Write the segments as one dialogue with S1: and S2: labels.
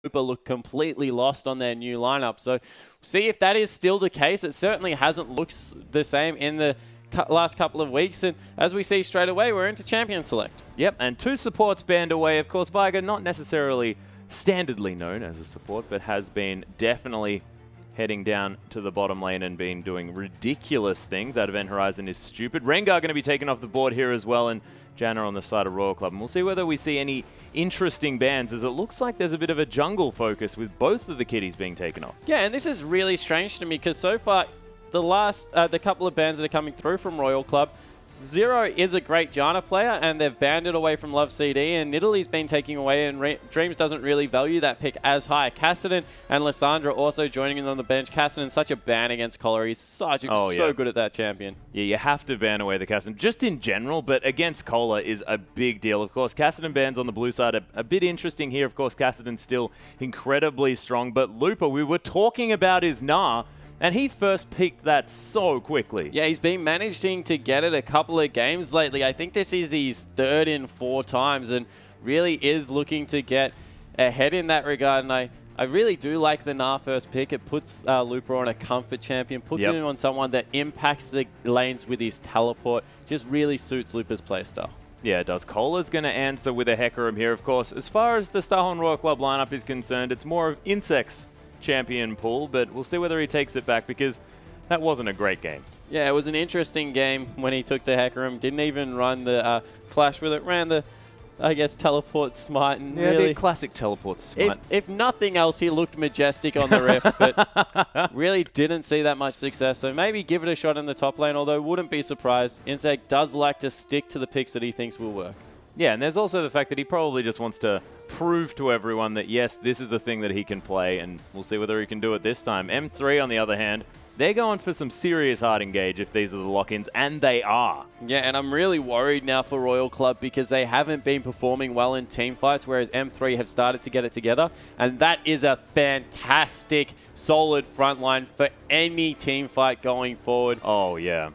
S1: Lupa look completely lost on their new lineup. So see if that is still the case. It certainly hasn't looked the same in the last couple of weeks, and as we see straight away, we're into champion select.
S2: Yep, and 2 supports banned away. Of course, Viger, not necessarily standardly known as a support, but has been definitely heading down to the bottom lane and been doing ridiculous things. Out of Event Horizon is stupid. Rengar going to be taken off the board here as well, and Janna on the side of Royal Club. And we'll see whether we see any interesting bans, as it looks like there's a bit of a jungle focus with both of the kitties being taken off.
S1: Yeah, and this is really strange to me because so far, the couple of bans that are coming through from Royal Club, Zero is a great Janna player, and they've banned it away from Love CD, and Nidalee's been taking away, and Dreams doesn't really value that pick as high. Cassidy and Lissandra also joining in on the bench. Cassidy's such a ban against Collar. He's so good at that champion.
S2: Yeah, you have to ban away the Cassidy, just in general, but against Collar is a big deal. Of course, Cassidy bans on the blue side are a bit interesting here. Of course, Cassidy's still incredibly strong, but Lupa, we were talking about his Gnar, and he first picked that so quickly.
S1: Yeah, he's been managing to get it a couple of games lately. I think this is his 3rd in 4 times, and really is looking to get ahead in that regard. And I really do like the Gnar first pick. It puts Lupa on a comfort champion, puts him on someone that impacts the lanes with his teleport. Just really suits Lupa's playstyle.
S2: Yeah, it does. Cola's going to answer with a Hecarim here, of course. As far as the Starhorn Royal Club lineup is concerned, it's more of Insect's champion pool, but we'll see whether he takes it back, because that wasn't a great game.
S1: Yeah, it was an interesting game when he took the Hecarim. Didn't even run the flash with it. Ran the, I guess, teleport smite. And
S2: yeah,
S1: really,
S2: the classic teleport smite.
S1: If nothing else, he looked majestic on the rift, but really didn't see that much success. So maybe give it a shot in the top lane, although wouldn't be surprised. Insect does like to stick to the picks that he thinks will work.
S2: Yeah, and there's also the fact that he probably just wants to prove to everyone that, yes, this is a thing that he can play, and we'll see whether he can do it this time. M3, on the other hand, they're going for some serious hard engage if these are the lock-ins, and they are.
S1: Yeah, and I'm really worried now for Royal Club because they haven't been performing well in team fights, whereas M3 have started to get it together, and that is a fantastic, solid front line for any team fight going forward.
S2: Oh, yeah.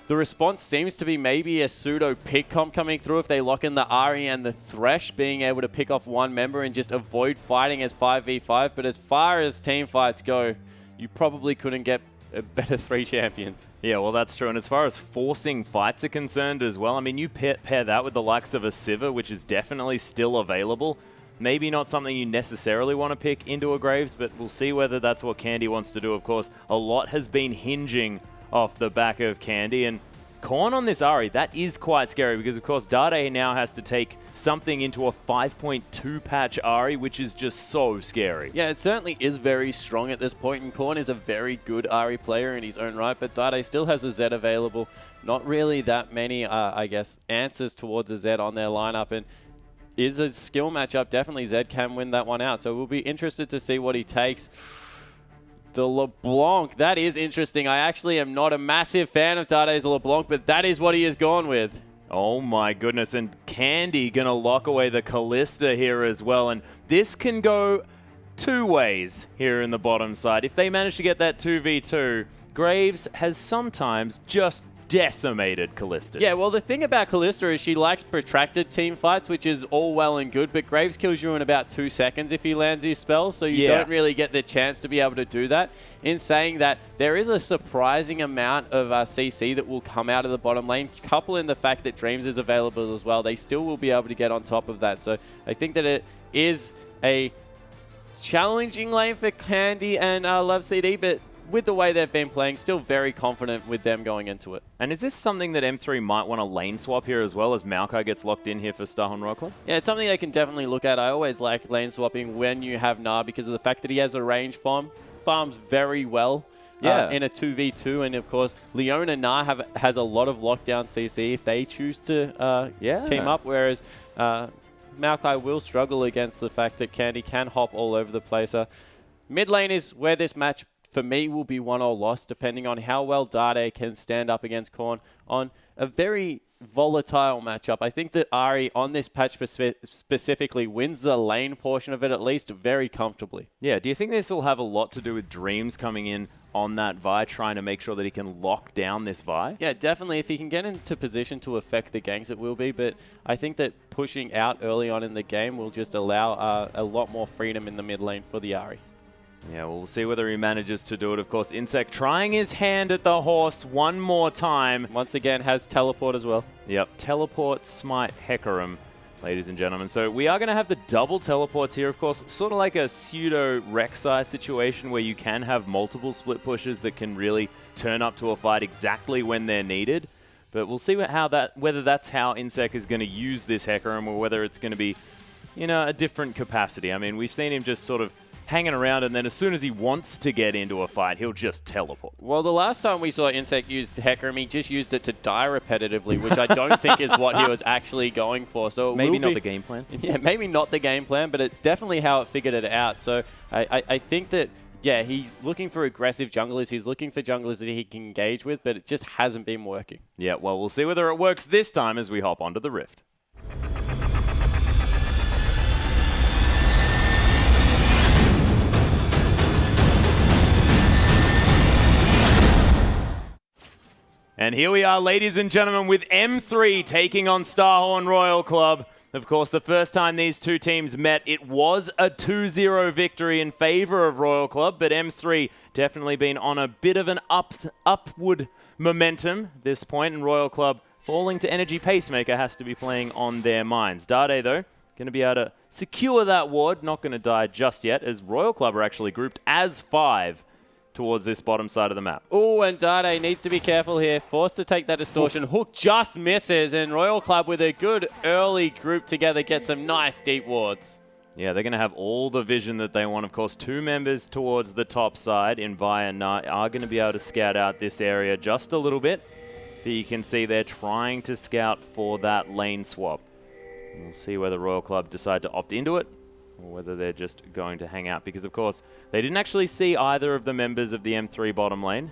S1: The response seems to be maybe a pseudo pick comp coming through if they lock in the Ahri and the Thresh, being able to pick off one member and just avoid fighting as 5v5. But as far as team fights go, you probably couldn't get a better 3 champions.
S2: Yeah, well, that's true. And as far as forcing fights are concerned as well, I mean, you pair that with the likes of a Sivir, which is definitely still available. Maybe not something you necessarily want to pick into a Graves, but we'll see whether that's what Candy wants to do. Of course, a lot has been hinging off the back of Candy, and Korn on this Ahri, that is quite scary, because of course Dade now has to take something into a 5.2 patch Ahri, which is just so scary.
S1: Yeah, it certainly is very strong at this point, and Korn is a very good Ahri player in his own right, but Dade still has a Zed available. Not really that many, I guess, answers towards a Zed on their lineup, and is a skill matchup. Definitely Zed can win that one out, so we'll be interested to see what he takes. The LeBlanc, that is interesting. I actually am not a massive fan of Dade's LeBlanc, but that is what he has gone with.
S2: Oh my goodness, and Candy gonna lock away the Callista here as well, and this can go 2 ways here in the bottom side. If they manage to get that 2v2, Graves has sometimes just decimated Callista.
S1: Yeah, well, the thing about Callista is she likes protracted team fights, which is all well and good, but Graves kills you in about 2 seconds if he lands his spell, so you don't really get the chance to be able to do that. In saying that, there is a surprising amount of CC that will come out of the bottom lane, couple in the fact that Dreams is available as well. They still will be able to get on top of that, so I think that it is a challenging lane for Candy and Love CD, but with the way they've been playing, still very confident with them going into it.
S2: And is this something that M3 might want to lane swap here as well, as Maokai gets locked in here for Starhorn Royal Club?
S1: Yeah, it's something they can definitely look at. I always like lane swapping when you have Gnar, because of the fact that he has a range farm. Farms very well in a 2v2, and of course, Leona Gnar has a lot of lockdown CC if they choose to team up, whereas Maokai will struggle against the fact that Candy can hop all over the place. Mid lane is where this match for me will be won or lost, depending on how well Dade can stand up against Korn on a very volatile matchup. I think that Ahri on this patch specifically wins the lane portion of it at least very comfortably.
S2: Yeah, do you think this will have a lot to do with Dreams coming in on that Vi, trying to make sure that he can lock down this Vi?
S1: Yeah, definitely. If he can get into position to affect the ganks, it will be. But I think that pushing out early on in the game will just allow a lot more freedom in the mid lane for the Ahri.
S2: Yeah, well, we'll see whether he manages to do it. Of course, Insect trying his hand at the horse one more time.
S1: Once again, has teleport as well.
S2: Yep, teleport, smite, Hecarim, ladies and gentlemen. So we are going to have the double teleports here, of course, sort of like a pseudo Rek'Sai situation where you can have multiple split pushes that can really turn up to a fight exactly when they're needed. But we'll see whether that's how Insect is going to use this Hecarim or whether it's going to be, you know, a different capacity. I mean, we've seen him just sort of hanging around, and then as soon as he wants to get into a fight, he'll just teleport.
S1: Well, the last time we saw Insect use Hecarim, he just used it to die repetitively, which I don't think is what he was actually going for. So
S2: maybe not the game plan.
S1: Yeah, maybe not the game plan, but it's definitely how it figured it out. So I think that, yeah, he's looking for aggressive junglers. He's looking for junglers that he can engage with, but it just hasn't been working.
S2: Yeah, well, we'll see whether it works this time as we hop onto the Rift. And here we are, ladies and gentlemen, with M3 taking on Starhorn Royal Club. Of course, the first time these two teams met, it was a 2-0 victory in favor of Royal Club, but M3 definitely been on a bit of an upward momentum at this point, and Royal Club falling to Energy Pacemaker has to be playing on their minds. Dade, though, going to be able to secure that ward, not going to die just yet, as Royal Club are actually grouped as 5 towards this bottom side of the map.
S1: Oh, and Dade needs to be careful here. Forced to take that distortion. Hook just misses, and Royal Club with a good early group together get some nice deep wards.
S2: Yeah, they're going to have all the vision that they want. Of course, 2 members towards the top side in Vi and Nut are going to be able to scout out this area just a little bit. But you can see they're trying to scout for that lane swap. We'll see whether Royal Club decide to opt into it, or whether they're just going to hang out, because of course they didn't actually see either of the members of the M3 bottom lane.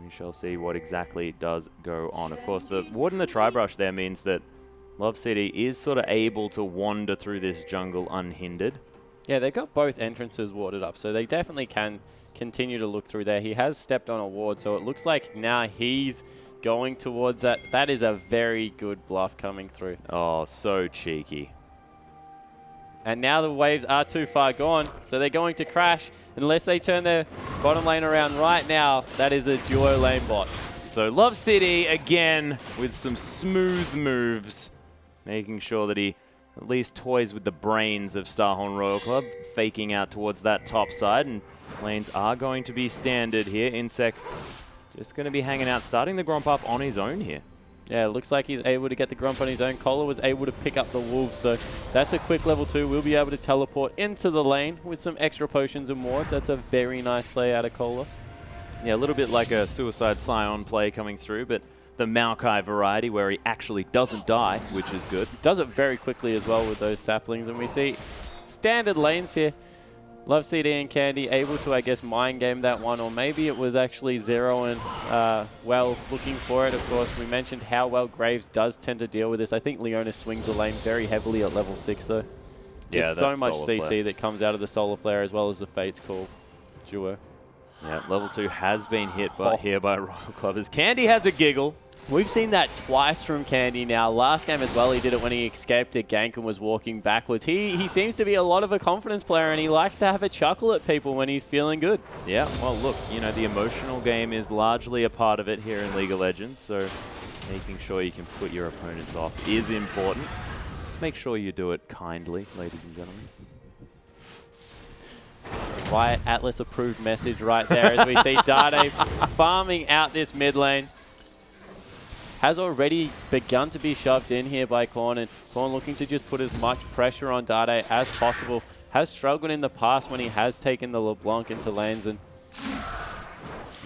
S2: We shall see what exactly does go on. Of course, the ward and the tri-brush there means that Love City is sort of able to wander through this jungle unhindered.
S1: Yeah, they've got both entrances warded up, so they definitely can continue to look through there. He has stepped on a ward, so it looks like now he's going towards that. That is a very good bluff coming through.
S2: Oh, so cheeky.
S1: And now the waves are too far gone, so they're going to crash unless they turn their bottom lane around right now. That is a duo lane bot.
S2: So Love City again with some smooth moves, making sure that he at least toys with the brains of Starhorn Royal Club, faking out towards that top side, and lanes are going to be standard here. Insect just going to be hanging out, starting the Gromp up on his own here.
S1: Yeah, it looks like he's able to get the Grump on his own. Kohler was able to pick up the Wolves, so that's a quick level 2. We'll be able to teleport into the lane with some extra potions and wards. That's a very nice play out of Kohler.
S2: Yeah, a little bit like a Suicide Scion play coming through, but the Maokai variety where he actually doesn't die, which is good.
S1: Does it very quickly as well with those saplings, and we see standard lanes here. Love CD and Candy able to, I guess, mind game that one, or maybe it was actually Zero and well looking for it. Of course, we mentioned how well Graves does tend to deal with this. I think Leona swings the lane very heavily at level 6 though.
S2: Yeah,
S1: just so much CC
S2: flare
S1: that comes out of the Solar Flare as well as the Fate's Call duo.
S2: Yeah, level 2 has been hit here by Royal Club as Candy has a giggle.
S1: We've seen that twice from Candy now. Last game as well, he did it when he escaped a gank and was walking backwards. He seems to be a lot of a confidence player, and he likes to have a chuckle at people when he's feeling good.
S2: Yeah, well, look, you know, the emotional game is largely a part of it here in League of Legends, so making sure you can put your opponents off is important. Just make sure you do it kindly, ladies and gentlemen.
S1: Riot Atlas approved message right there as we see Dade farming out this mid lane. Has already begun to be shoved in here by Korn, and Korn looking to just put as much pressure on Dade as possible. Has struggled in the past when he has taken the LeBlanc into lanes, and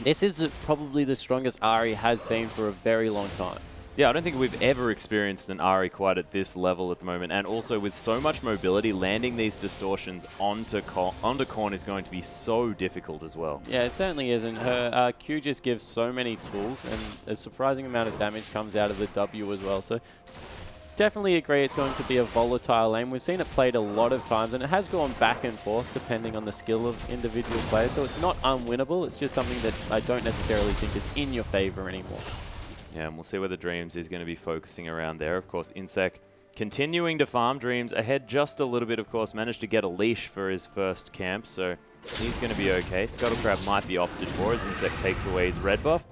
S1: this is probably the strongest Ahri has been for a very long time.
S2: Yeah, I don't think we've ever experienced an Ahri quite at this level at the moment, and also with so much mobility, landing these distortions onto Korn is going to be so difficult as well.
S1: Yeah, it certainly is, and her Q just gives so many tools, and a surprising amount of damage comes out of the W as well. So definitely agree it's going to be a volatile lane. We've seen it played a lot of times, and it has gone back and forth depending on the skill of individual players, so it's not unwinnable. It's just something that I don't necessarily think is in your favor anymore.
S2: Yeah, and we'll see where the Dreams is going to be focusing around there. Of course, Insec continuing to farm. Dreams ahead just a little bit, of course. Managed to get a leash for his first camp, so he's going to be okay. Scuttlecrab might be opted for as Insec takes away his red buff.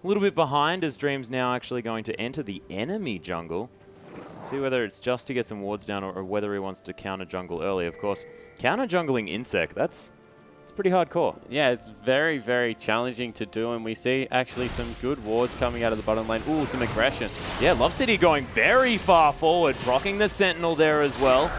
S2: A little bit behind as Dreams now actually going to enter the enemy jungle. See whether it's just to get some wards down or whether he wants to counter jungle early. Of course, counter jungling Insec, it's pretty hardcore.
S1: Yeah, it's very, very challenging to do, and we see actually some good wards coming out of the bottom lane. Ooh, some aggression.
S2: Yeah, Love City going very far forward, proccing the Sentinel there as well.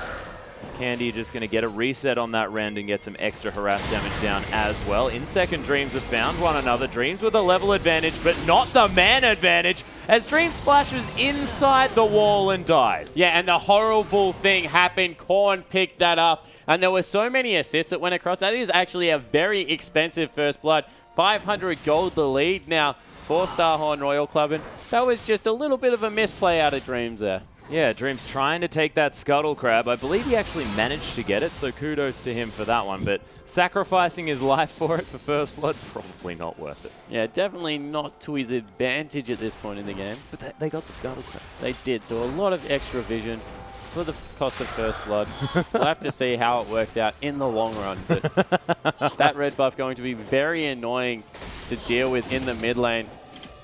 S2: Is Candy just going to get a reset on that rend and get some extra harass damage down as well? Insec and Dreams have found one another. Dreams with a level advantage, but not the man advantage, as Dreams splashes inside the wall and dies.
S1: Yeah, and the horrible thing happened. Korn picked that up, and there were so many assists that went across. That is actually a very expensive first blood. 500 gold the lead now for Starhorn Royal Club, and that was just a little bit of a misplay out of Dreams there.
S2: Yeah, Dreams trying to take that Scuttle Crab. I believe he actually managed to get it, so kudos to him for that one. But sacrificing his life for it for first blood, probably not worth it.
S1: Yeah, definitely not to his advantage at this point in the game.
S2: But they got the Scuttle Crab.
S1: They did, so a lot of extra vision for the cost of first blood. We'll have to see how it works out in the long run. But that red buff going to be very annoying to deal with in the mid lane.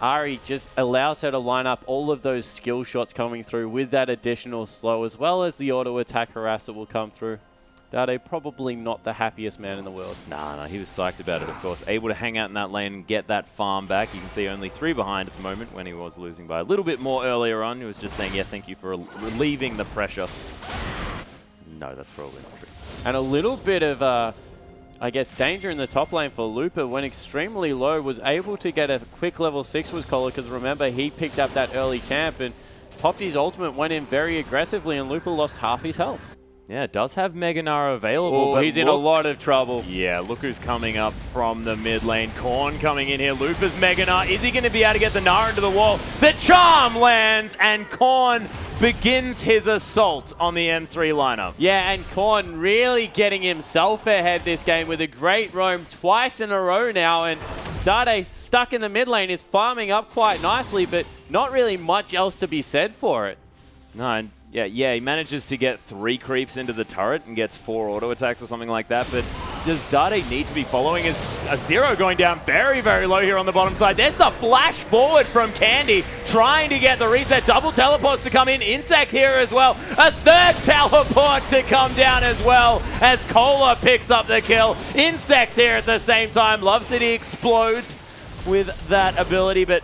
S1: Ahri just allows her to line up all of those skill shots coming through with that additional slow, as well as the auto attack harass that will come through. Dade probably not the happiest man in the world.
S2: Nah, he was psyched about it, of course. Able to hang out in that lane and get that farm back. You can see only 3 behind at the moment when he was losing by a little bit more earlier on. He was just saying, yeah, thank you for relieving the pressure. No, that's probably not true.
S1: And a little bit of I guess danger in the top lane for Looper when extremely low, was able to get a quick level 6 with Collar, because remember, he picked up that early camp and popped his ultimate, went in very aggressively, and Looper lost half his health.
S2: Yeah, it does have Mega Nara available, but
S1: he's in a lot of trouble.
S2: Yeah, look who's coming up from the mid lane. Korn coming in here. Looper's Mega Nara. Is he going to be able to get the Nara into the wall? The charm lands, and Korn begins his assault on the M3 lineup.
S1: Yeah, and Korn really getting himself ahead this game with a great roam twice in a row now, and Dade stuck in the mid lane is farming up quite nicely, but not really much else to be said for it.
S2: No, and yeah, he manages to get 3 creeps into the turret and gets 4 auto attacks or something like that, but does Dade need to be following as a Zero going down very, very low here on the bottom side? There's the flash forward from Candy, trying to get the reset. Double teleports to come in. Insec here as well. A 3rd teleport to come down as well as Cola picks up the kill. Insect here at the same time. Love City explodes with that ability, but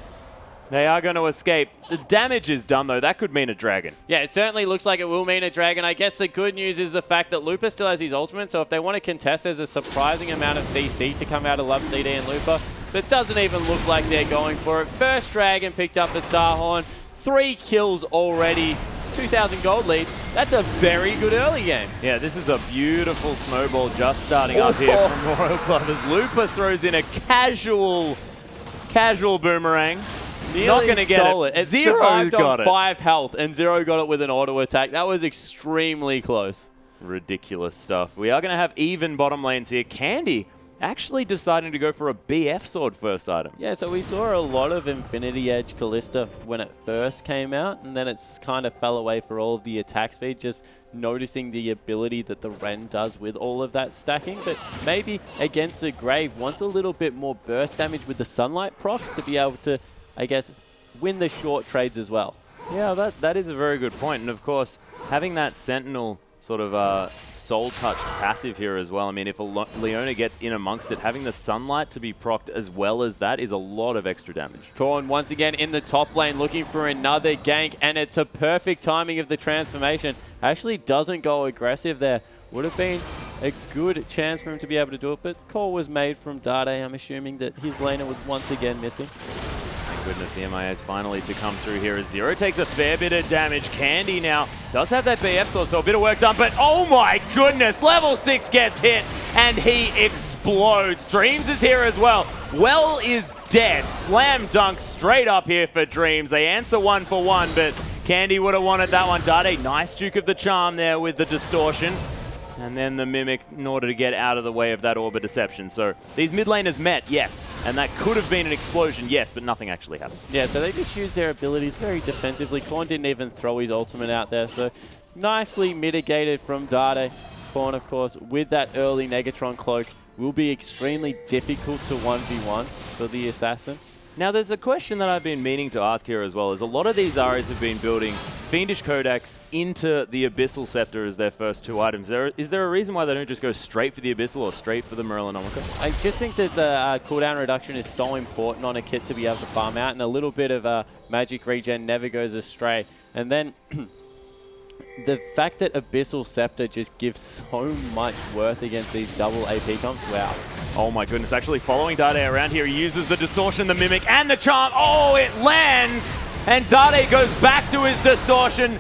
S2: they are going to escape. The damage is done, though. That could mean a dragon.
S1: Yeah, it certainly looks like it will mean a dragon. I guess the good news is the fact that Looper still has his ultimate, so if they want to contest, there's a surprising amount of CC to come out of Love CD and Looper. But it doesn't even look like they're going for it. First dragon picked up for Starhorn. 3 kills already. 2,000 gold lead. That's a very good early game.
S2: Yeah, this is a beautiful snowball just starting up here from Royal Club as Looper throws in a casual boomerang. Not going to get it.
S1: Zero's got it. 5 health, and Zero got it with an auto attack. That was extremely close.
S2: Ridiculous stuff. We are going to have even bottom lanes here. Candy actually deciding to go for a BF sword first item.
S1: Yeah, so we saw a lot of Infinity Edge Callista when it first came out, and then it's kind of fell away for all of the attack speed, just noticing the ability that the Ren does with all of that stacking. But maybe against the Grave wants a little bit more burst damage with the Sunlight procs to be able to, I guess, win the short trades as well.
S2: Yeah, that is a very good point. And of course, having that Sentinel sort of soul touch passive here as well. I mean, if a Leona gets in amongst it, having the Sunlight to be procced as well as that is a lot of extra damage.
S1: Korn once again in the top lane looking for another gank, and it's a perfect timing of the transformation. Actually doesn't go aggressive there. Would have been a good chance for him to be able to do it, but call was made from Dade. I'm assuming that his laner was once again missing.
S2: goodness, the MIA's finally to come through here as Zero takes a fair bit of damage. Candy now does have that BF sword, so a bit of work done, but oh my goodness, level 6 gets hit and he explodes. Dreams is here as well. Well is dead. Slam dunk straight up here for Dreams. They answer 1 for 1, but Candy would have wanted that one. Dade, nice Duke of the Charm there with the distortion. And then the Mimic in order to get out of the way of that Orb of Deception. So these mid laners met, yes. And that could have been an explosion, yes, but nothing actually happened.
S1: Yeah, so they just used their abilities very defensively. Korn didn't even throw his ultimate out there, so nicely mitigated from Dade. Korn, of course, with that early Negatron cloak, will be extremely difficult to 1v1 for the Assassin.
S2: Now, there's a question that I've been meaning to ask here as well, is a lot of these Aries have been building Fiendish Codex into the Abyssal Scepter as their first 2 items. Is there a reason why they don't just go straight for the Abyssal or straight for the Muralonomica?
S1: I just think that the cooldown reduction is so important on a kit to be able to farm out, and a little bit of magic regen never goes astray. And then the fact that Abyssal Scepter just gives so much worth against these double AP comps, wow.
S2: Oh my goodness, actually following Dade around here, he uses the Distortion, the Mimic, and the Charm. Oh, it lands! And Dade goes back to his Distortion.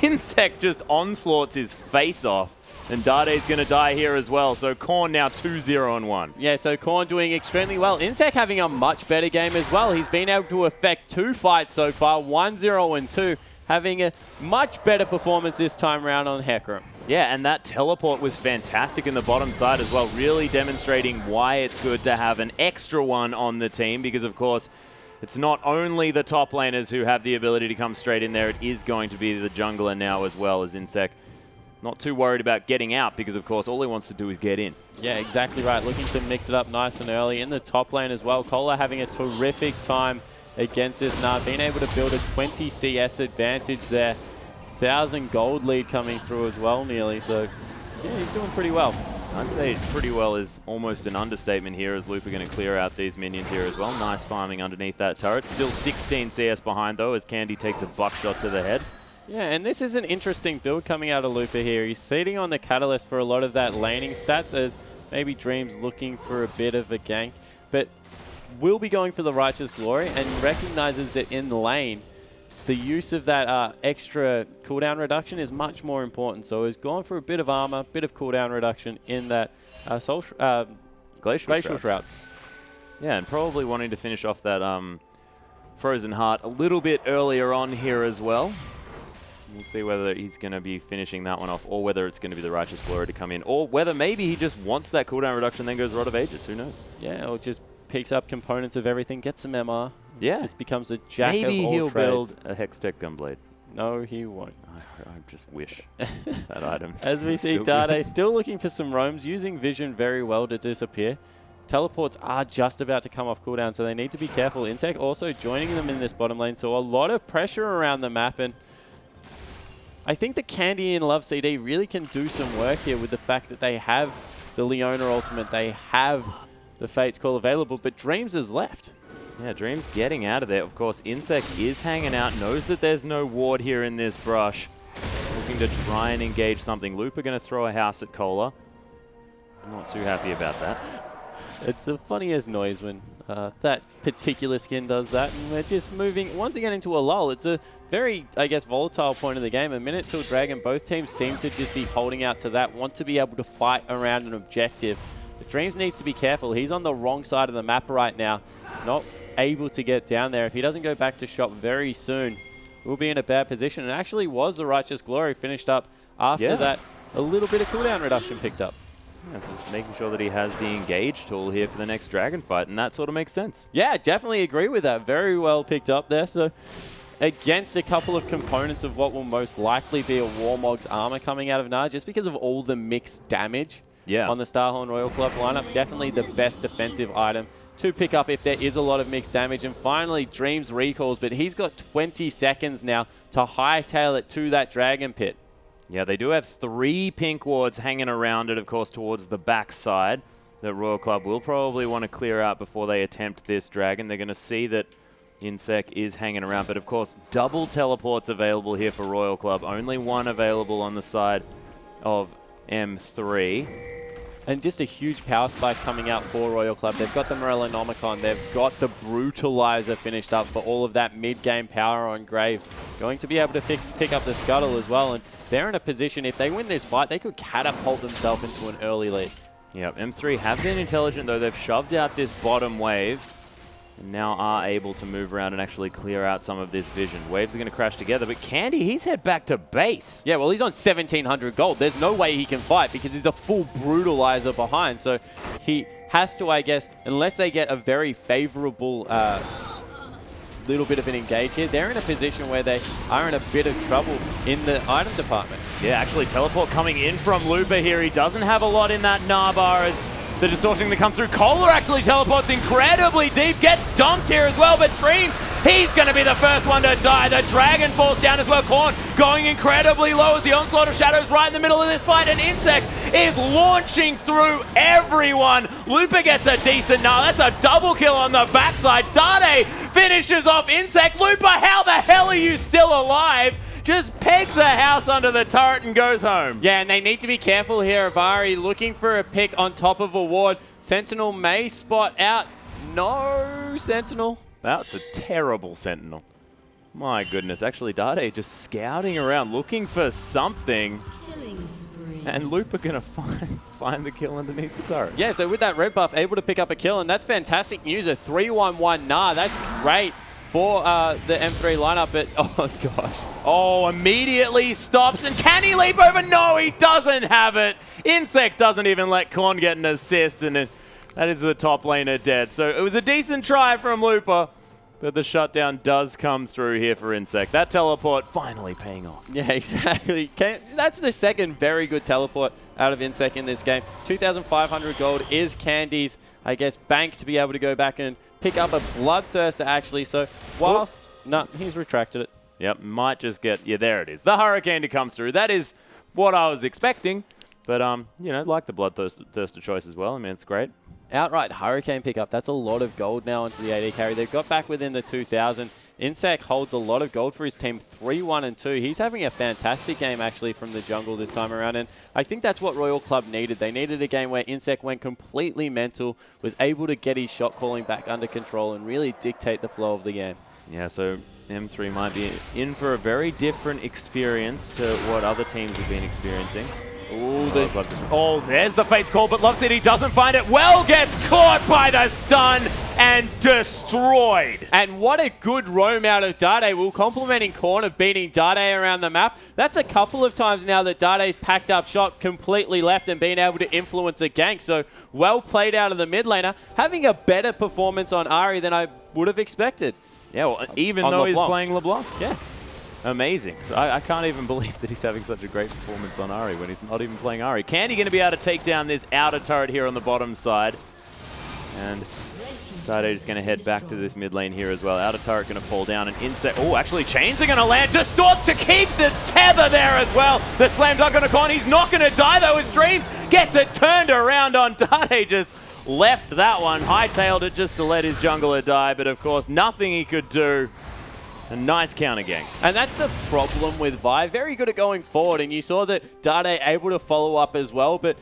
S2: Insect just onslaughts his face off. And Dade's going to die here as well. So Korn now 2-0-1.
S1: Yeah, so Korn doing extremely well. Insect having a much better game as well. He's been able to affect 2 fights so far, 1-0-2. Having a much better performance this time around on Hecarim.
S2: Yeah, and that teleport was fantastic in the bottom side as well, really demonstrating why it's good to have an extra one on the team, because of course, it's not only the top laners who have the ability to come straight in there, it is going to be the jungler now as well, as Insect not too worried about getting out, because of course all he wants to do is get in.
S1: Yeah, exactly right. Looking to mix it up nice and early in the top lane as well. Kola having a terrific time against this now, being able to build a 20 CS advantage there. 1,000 gold lead coming through as well nearly, so yeah, he's doing pretty well.
S2: I'd say pretty well is almost an understatement here, as Loop are going to clear out these minions here as well. Nice farming underneath that turret. Still 16 CS behind though, as Candy takes a buckshot to the head.
S1: Yeah, and this is an interesting build coming out of Looper here. He's seating on the Catalyst for a lot of that laning stats, as maybe Dream's looking for a bit of a gank, but will be going for the Righteous Glory and recognizes that in the lane, the use of that extra cooldown reduction is much more important. So he's gone for a bit of armor, bit of cooldown reduction in that Glacial Shroud.
S2: Yeah, and probably wanting to finish off that Frozen Heart a little bit earlier on here as well. We'll see whether he's going to be finishing that one off, or whether it's going to be the Righteous Glory to come in, or whether maybe he just wants that cooldown reduction and then goes Rod of Ages. Who knows?
S1: Yeah, or just picks up components of everything, gets some MR.
S2: Yeah.
S1: Just becomes a jack
S2: maybe
S1: of all
S2: he'll
S1: trades.
S2: build a Hextech Gunblade.
S1: No, he won't.
S2: I just wish that item's
S1: As we see Dade still looking for some roams, using Vision very well to disappear. Teleports are just about to come off cooldown, so they need to be careful. Insect also joining them in this bottom lane, so a lot of pressure around the map, and I think the Candy and Love CD really can do some work here with the fact that they have the Leona ultimate, they have the Fate's Call available, but Dreams is left.
S2: Yeah, Dream's getting out of there. Of course, Insect is hanging out, knows that there's no ward here in this brush. Looking to try and engage something. Loop are going to throw a house at Kola. He's not too happy about that.
S1: It's a funny as noise when that particular skin does that, and we're just moving once again into a lull. It's a very, I guess, volatile point of the game. A minute till Dragon, both teams seem to just be holding out to that, want to be able to fight around an objective. But Dreams needs to be careful. He's on the wrong side of the map right now, not able to get down there. If he doesn't go back to shop very soon, we'll be in a bad position. And actually was the Righteous Glory finished up after that. A little bit of cooldown reduction picked up.
S2: Yeah, so just making sure that he has the engage tool here for the next Dragon fight, and that sort of makes sense.
S1: Yeah, definitely agree with that. Very well picked up there. So against a couple of components of what will most likely be a Warmog's armor coming out of Nara, just because of all the mixed damage on the Starhorn Royal Club lineup. Definitely the best defensive item to pick up if there is a lot of mixed damage. And finally, Dreams recalls, but he's got 20 seconds now to hightail it to that Dragon Pit.
S2: Yeah, they do have 3 pink wards hanging around it, of course, towards the back side that Royal Club will probably want to clear out before they attempt this Dragon. They're going to see that Insect is hanging around, but of course, double teleports available here for Royal Club. Only one available on the side of M3.
S1: And just a huge power spike coming out for Royal Club. They've got the Morellonomicon. They've got the Brutalizer finished up for all of that mid-game power on Graves. Going to be able to pick up the Scuttle as well. And they're in a position, if they win this fight, they could catapult themselves into an early lead.
S2: Yep, M3 have been intelligent, though. They've shoved out this bottom wave. And now are able to move around and actually clear out some of this vision. Waves are going to crash together, but Candy, he's head back to base.
S1: Yeah, well, he's on 1,700 gold. There's no way he can fight because he's a full Brutalizer behind. So he has to, I guess, unless they get a very favorable little bit of an engage here, they're in a position where they are in a bit of trouble in the item department.
S2: Yeah, actually, teleport coming in from Looper here. He doesn't have a lot in that Narbar as the distortion to come through. Kohler actually teleports incredibly deep, gets dumped here as well, but Dreams, he's going to be the first one to die. The Dragon falls down as well. Korn going incredibly low as the onslaught of shadows right in the middle of this fight, and Insect is launching through everyone. Looper gets a decent gnaw. That's a double kill on the backside. Dade finishes off Insect. Looper, how the hell are you still alive? Just pegs a house under the turret and goes home.
S1: Yeah, and they need to be careful here. Avari looking for a pick on top of a ward. Sentinel may spot out. No, Sentinel.
S2: That's a terrible Sentinel. My goodness. Actually, Dade just scouting around looking for something. And Looper going to find the kill underneath the turret.
S1: Yeah, so with that red buff, able to pick up a kill, and that's fantastic news. A 3-1-1 Nah, that's great for the M3 lineup, but oh gosh.
S2: Oh, immediately stops, and can he leap over? No, he doesn't have it. Insect doesn't even let Korn get an assist, and that is the top laner dead. So it was a decent try from Looper, but the shutdown does come through here for Insect. That teleport finally paying off.
S1: Yeah, exactly. That's the second very good teleport out of Insect in this game. 2,500 gold is Candy's, I guess, bank to be able to go back and pick up a Bloodthirster, actually. So whilst... No, he's retracted it.
S2: Yep, might just get... Yeah, there it is. The Hurricane to come through. That is what I was expecting. But, you know, like the Bloodthirster choice as well. I mean, it's great.
S1: Outright Hurricane pickup. That's a lot of gold now into the AD carry. They've got back within the 2,000. Insect holds a lot of gold for his team, 3-1-2. He's having a fantastic game, actually, from the jungle this time around. And I think that's what Royal Club needed. They needed a game where Insect went completely mental, was able to get his shot calling back under control and really dictate the flow of the game.
S2: Yeah, so M3 might be in for a very different experience to what other teams have been experiencing. Oh, there's the Fate's Call, but Love City doesn't find it. Well gets caught by the stun and destroyed.
S1: And what a good roam out of Dade. We're complimenting Korn of beating Dade around the map. That's a couple of times now that Dade's packed up shot completely left and being able to influence a gank. So well played out of the mid laner, having a better performance on Ahri than I would have expected.
S2: Yeah, well, even though
S1: LeBlanc.
S2: he's playing LeBlanc.
S1: Yeah.
S2: Amazing. So I can't even believe that he's having such a great performance on Ahri when he's not even playing Ahri. Candy going to be able to take down this outer turret here on the bottom side. And Dade is going to head back to this mid lane here as well. Outer turret going to fall down. And Insect... Oh, actually, chains are going to land. Distorts to keep the tether there as well. The slam dunk on a con. He's not going to die, though. His Dreams gets it turned around on Dade. Just left that one. Hightailed it just to let his jungler die. But, of course, nothing he could do. A nice counter gank.
S1: And that's the problem with Vi. Very good at going forward. And you saw that Dade able to follow up as well. But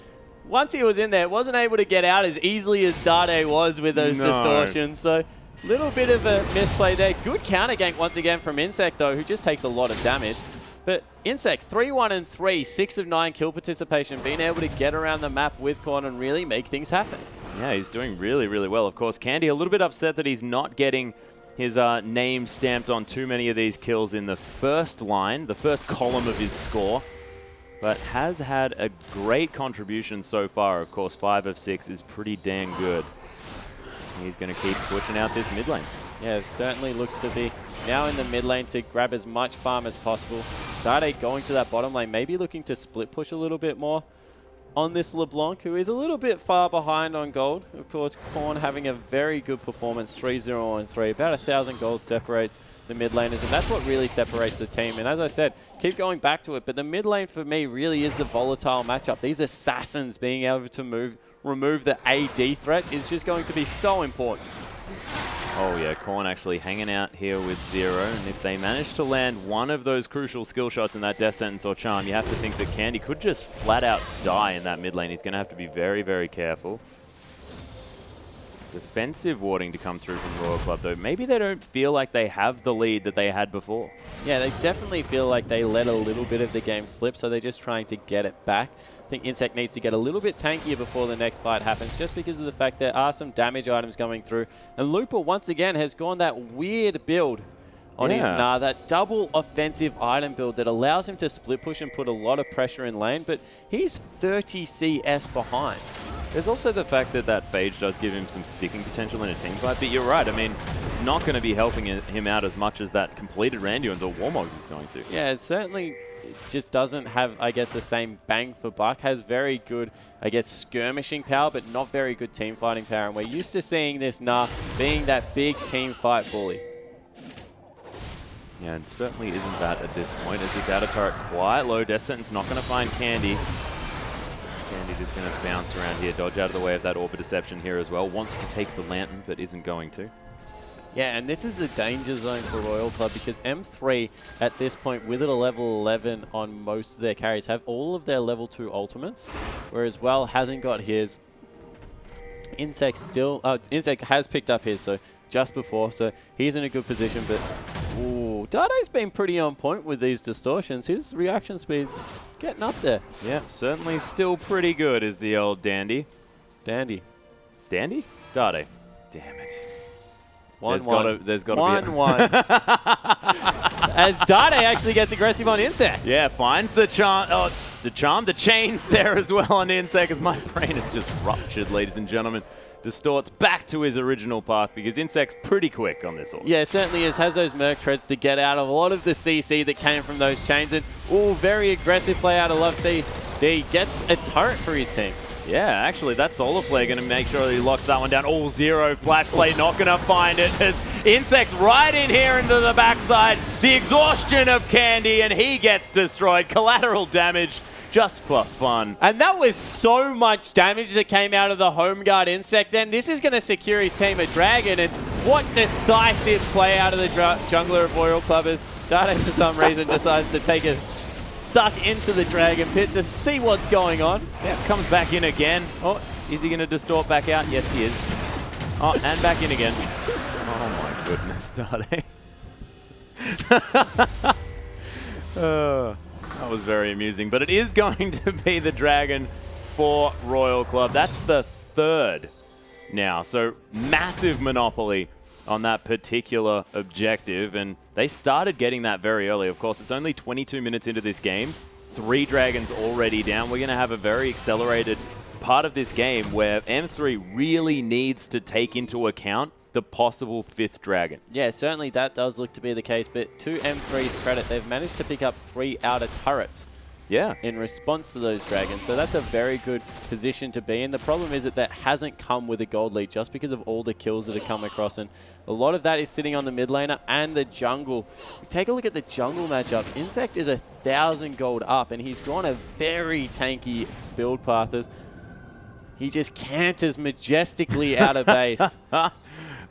S1: once he was in there, wasn't able to get out as easily as Dade was with those distortions. So a little bit of a misplay there. Good counter gank once again from Insect, though, who just takes a lot of damage. But Insect, 3-1-3, 6 of 9 kill participation, being able to get around the map with Korn and really make things happen.
S2: Yeah, he's doing really, really well. Of course, Candy a little bit upset that he's not getting his name stamped on too many of these kills in the first line, the first column of his score, but has had a great contribution so far. Of course, 5 of 6 is pretty dang good. He's going to keep pushing out this mid lane.
S1: Yeah, it certainly looks to be now in the mid lane to grab as much farm as possible. Dade going to that bottom lane, maybe looking to split push a little bit more on this LeBlanc, who is a little bit far behind on gold. Of course, Korn having a very good performance, 3-0-3. About 1,000 gold separates the mid laners, and that's what really separates the team. And as I said, keep going back to it, but the mid lane for me really is the volatile matchup. These assassins being able to remove the AD threat is just going to be so important.
S2: Oh yeah, Korn actually hanging out here with Zero, and if they manage to land one of those crucial skill shots in that Death Sentence or Charm, you have to think that Candy could just flat out die in that mid lane. He's going to have to be very, very careful. Defensive warding to come through from Royal Club, though. Maybe they don't feel like they have the lead that they had before.
S1: Yeah, they definitely feel like they let a little bit of the game slip, so they're just trying to get it back. I think Insect needs to get a little bit tankier before the next fight happens, just because of the fact there are some damage items coming through. And Looper, once again, has gone that weird build on his Gnar, that double offensive item build that allows him to split push and put a lot of pressure in lane, but he's 30 CS behind.
S2: There's also the fact that that Phage does give him some sticking potential in a team fight, but you're right. I mean, it's not going to be helping him out as much as that completed Randuin's or Warmogs is going to.
S1: Yeah, it certainly just doesn't have, I guess, the same bang for buck. Has very good, I guess, skirmishing power, but not very good team fighting power. And we're used to seeing this Gnar being that big team fight bully.
S2: Yeah, it certainly isn't that at this point, as this outer turret quite low. Death Sentence not going to find Candy. Candy just going to bounce around here, dodge out of the way of that Orb of Deception here as well. Wants to take the Lantern, but isn't going to.
S1: Yeah, and this is the danger zone for Royal Club, because M3 at this point, with it a level 11 on most of their carries, have all of their level 2 ultimates, whereas Well hasn't got his. Insect still, Insect has picked up his, so just before, so he's in a good position, but ooh, Dade's been pretty on point with these distortions. His reaction speed's getting up there.
S2: Yeah, certainly still pretty good is the old Dandy.
S1: Dandy?
S2: Dade? Damn it. There's got to be a
S1: 1-1. As Dade actually gets aggressive on Insect.
S2: Yeah, finds the charm. Oh, the charm, the chains there as well on Insect, as my brain is just ruptured, ladies and gentlemen. Distorts back to his original path, because Insect's pretty quick on this horse.
S1: Yeah, it certainly is. Has those Merc Treads to get out of a lot of the CC that came from those chains. And, ooh, very aggressive play out of Love CD. Gets a turret for his team.
S2: Yeah, actually, that Solar Flare going to make sure that he locks that one down. Oh, Zero flash play, not going to find it. As Insect's right in here into the backside. The exhaustion of Candy, and he gets destroyed. Collateral damage. Just for fun.
S1: And that was so much damage that came out of the home guard Insect then. This is going to secure his team a dragon, and what decisive play out of the jungler of Royal Club is Dade for some reason decides to take a duck into the dragon pit to see what's going on.
S2: Yeah, comes back in again. Oh, is he going to distort back out? Yes, he is. Oh, and back in again. Oh my goodness, Dade. That was very amusing, but it is going to be the dragon for Royal Club. That's the third now, so massive monopoly on that particular objective, and they started getting that very early. Of course, it's only 22 minutes into this game. 3 dragons already down. We're going to have a very accelerated part of this game where M3 really needs to take into account the possible 5th dragon.
S1: Yeah, certainly that does look to be the case, but to M3's credit, they've managed to pick up 3 outer turrets.
S2: Yeah.
S1: In response to those dragons. So that's a very good position to be in. The problem is that hasn't come with a gold lead just because of all the kills that have come across. And a lot of that is sitting on the mid laner and the jungle. Take a look at the jungle matchup. Insect is 1,000 gold up, and he's gone a very tanky build path. He just canters majestically out of base.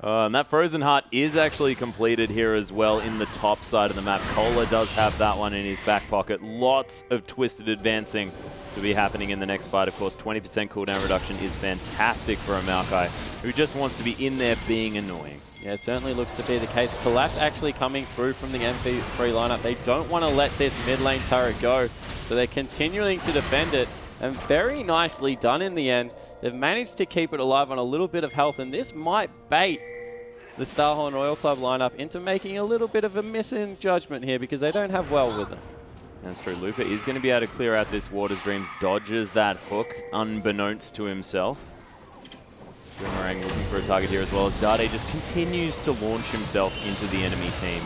S2: And that Frozen Heart is actually completed here as well in the top side of the map. Cola does have that one in his back pocket. Lots of twisted advancing to be happening in the next fight. Of course, 20% cooldown reduction is fantastic for a Maokai who just wants to be in there being annoying.
S1: Yeah, it certainly looks to be the case. Collapse actually coming through from the M3 lineup. They don't want to let this mid lane turret go, so they're continuing to defend it, and very nicely done in the end. They've managed to keep it alive on a little bit of health, and this might bait the Starhorn Royal Club lineup into making a little bit of a missing judgment here, because they don't have well with them.
S2: That's true. Lupa is going to be able to clear out this Water's Dreams, dodges that hook unbeknownst to himself. Boomerang looking for a target here as well, as Dade just continues to launch himself into the enemy team.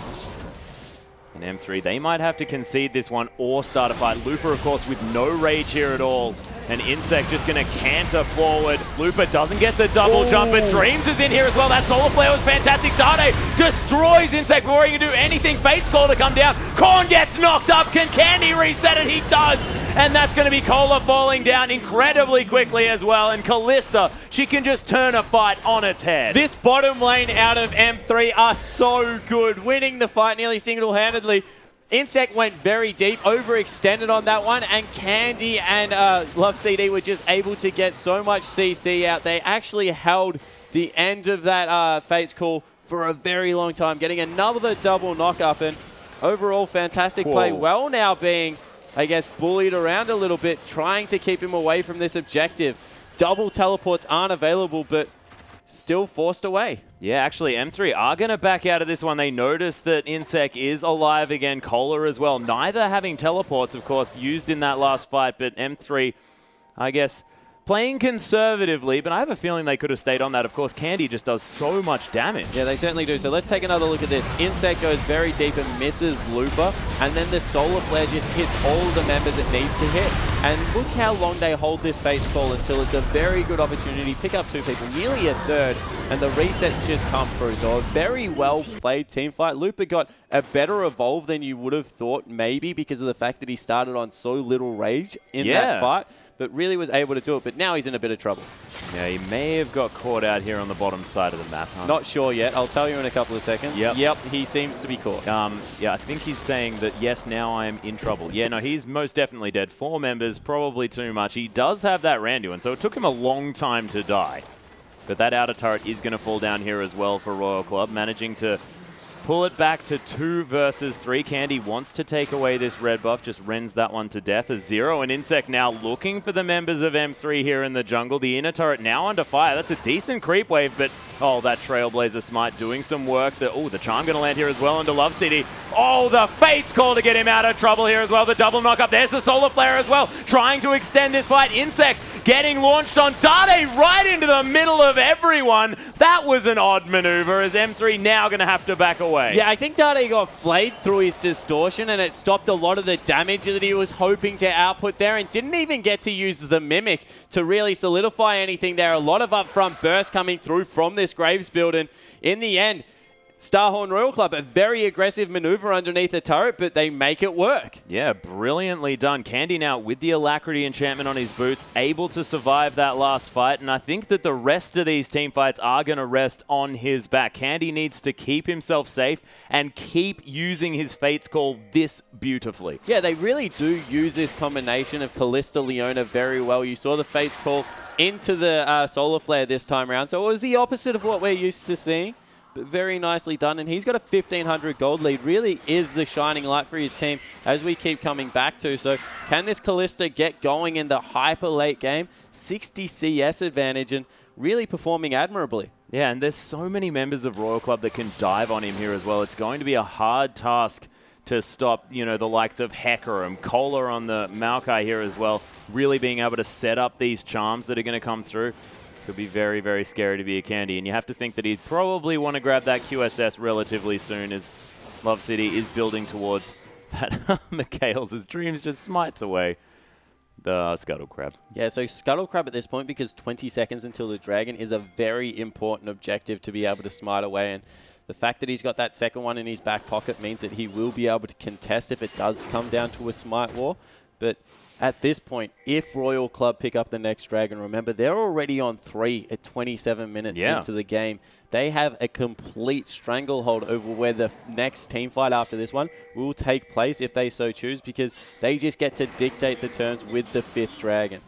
S2: And M3, they might have to concede this one or start a fight. Lupa, of course, with no rage here at all. And Insect just going to canter forward. Lupa doesn't get the double jump, but Dreams is in here as well. That Solar Flare was fantastic. Dade destroys Insect before he can do anything. Fate's Call to come down. Korn gets knocked up. Can Candy reset it? He does. and that's going to be Cola falling down incredibly quickly as well, and Kalista, she can just turn a fight on its head.
S1: This bottom lane out of M3 are so good, winning the fight nearly single-handedly. Insect went very deep, overextended on that one, and Candy and LoveCD were just able to get so much CC out. They actually held the end of that Fate's Call for a very long time, getting another double knock-up, and overall fantastic play. Well now being, I guess, bullied around a little bit, trying to keep him away from this objective. Double teleports aren't available, but still forced away.
S2: Yeah, actually, M3 are going to back out of this one. They notice that Insect is alive again, Cola as well. Neither having teleports, of course, used in that last fight, but M3, I guess, playing conservatively, but I have a feeling they could have stayed on that. Of course, Candy just does so much damage.
S1: Yeah, they certainly do. So let's take another look at this. Insect goes very deep and misses Looper, and then the Solar Flare just hits all of the members it needs to hit. And look how long they hold this Fate's Call until it's a very good opportunity. Pick up two people, nearly a third, and the resets just come through. So a very well-played team fight. Looper got a better evolve than you would have thought, maybe because of the fact that he started on so little rage in that fight, but really was able to do it. But now he's in a bit of trouble.
S2: Yeah, he may have got caught out here on the bottom side of the map. Huh?
S1: Not sure yet. I'll tell you in a couple of seconds. Yep, he seems to be caught.
S2: Yeah, I think he's saying that, yes, now I am in trouble. Yeah, no, he's most definitely dead. 4 members, probably too much. He does have that Randuin, so it took him a long time to die. But that outer turret is going to fall down here as well for Royal Club, managing to pull it back to 2 versus 3. Candy wants to take away this red buff, just rends that one to death. A 0, and Insect now looking for the members of M3 here in the jungle. The inner turret now under fire. That's a decent creep wave, but oh, that Trailblazer Smite doing some work. The charm going to land here as well into LoveCD. Oh, the Fate's Call to get him out of trouble here as well. The double knock up. There's the Solar Flare as well, trying to extend this fight. Insect getting launched on Dade right into the middle of everyone. That was an odd maneuver, as M3 now going to have to back away.
S1: Yeah, I think Dade got flayed through his distortion, and it stopped a lot of the damage that he was hoping to output there, and didn't even get to use the Mimic to really solidify anything there. A lot of upfront burst coming through from this Graves build, and in the end, Starhorn Royal Club, a very aggressive maneuver underneath the turret, but they make it work.
S2: Yeah, brilliantly done. Candy now with the Alacrity enchantment on his boots, able to survive that last fight, and I think that the rest of these team fights are going to rest on his back. Candy needs to keep himself safe and keep using his Fate's Call this beautifully.
S1: Yeah, they really do use this combination of Kalista, Leona very well. You saw the Fate's Call into the Solar Flare this time around, so it was the opposite of what we're used to seeing. But very nicely done, and he's got a 1,500 gold lead. Really is the shining light for his team, as we keep coming back to. So can this Kalista get going in the hyper late game? 60 CS advantage, and really performing admirably.
S2: Yeah, and there's so many members of Royal Club that can dive on him here as well. It's going to be a hard task to stop, you know, the likes of Hecker and Cola on the Maokai here as well. Really being able to set up these charms that are going to come through. Could be very, very scary to be a Candy, and you have to think that he'd probably want to grab that QSS relatively soon, as LoveCD is building towards that. Mikhail's dreams just smites away the Scuttle Crab.
S1: Yeah, so Scuttle Crab at this point, because 20 seconds until the Dragon, is a very important objective to be able to smite away, and the fact that he's got that second one in his back pocket means that he will be able to contest if it does come down to a smite war. But at this point, if Royal Club pick up the next Dragon, remember, they're already on 3 at 27 minutes into the game. They have a complete stranglehold over where the next team fight after this one will take place if they so choose, because they just get to dictate the terms with the 5th Dragon.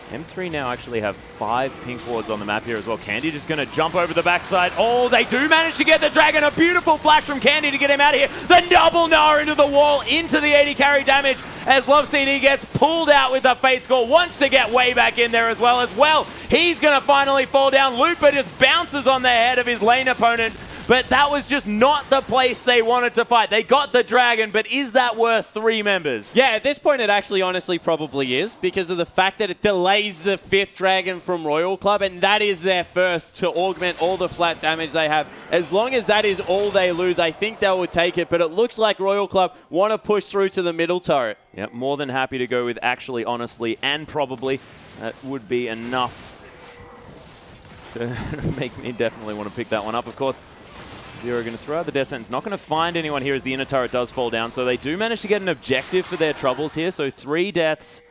S2: M3 now actually have 5 pink wards on the map here as well. Candy just going to jump over the backside. Oh, they do manage to get the Dragon. A beautiful flash from Candy to get him out of here. The double Nara into the wall, into the 80 carry damage, as LoveCD gets pulled out with the Fate's Call. Wants to get way back in there as well. He's going to finally fall down. Looper just bounces on the head of his lane opponent. But that was just not the place they wanted to fight. They got the Dragon, but is that worth 3 members?
S1: Yeah, at this point it actually honestly probably is, because of the fact that it delays the 5th Dragon from Royal Club, and that is their first to augment all the flat damage they have. As long as that is all they lose, I think they will take it, but it looks like Royal Club want to push through to the middle turret.
S2: Yep, more than happy to go with actually, honestly, and probably. That would be enough to make me definitely want to pick that one up, of course. Zero going to throw out the Death Sentence. Not going to find anyone here as the inner turret does fall down. So they do manage to get an objective for their troubles here. So 3 deaths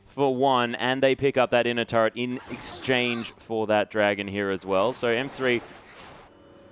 S2: for 1, and they pick up that inner turret in exchange for that dragon here as well. So M3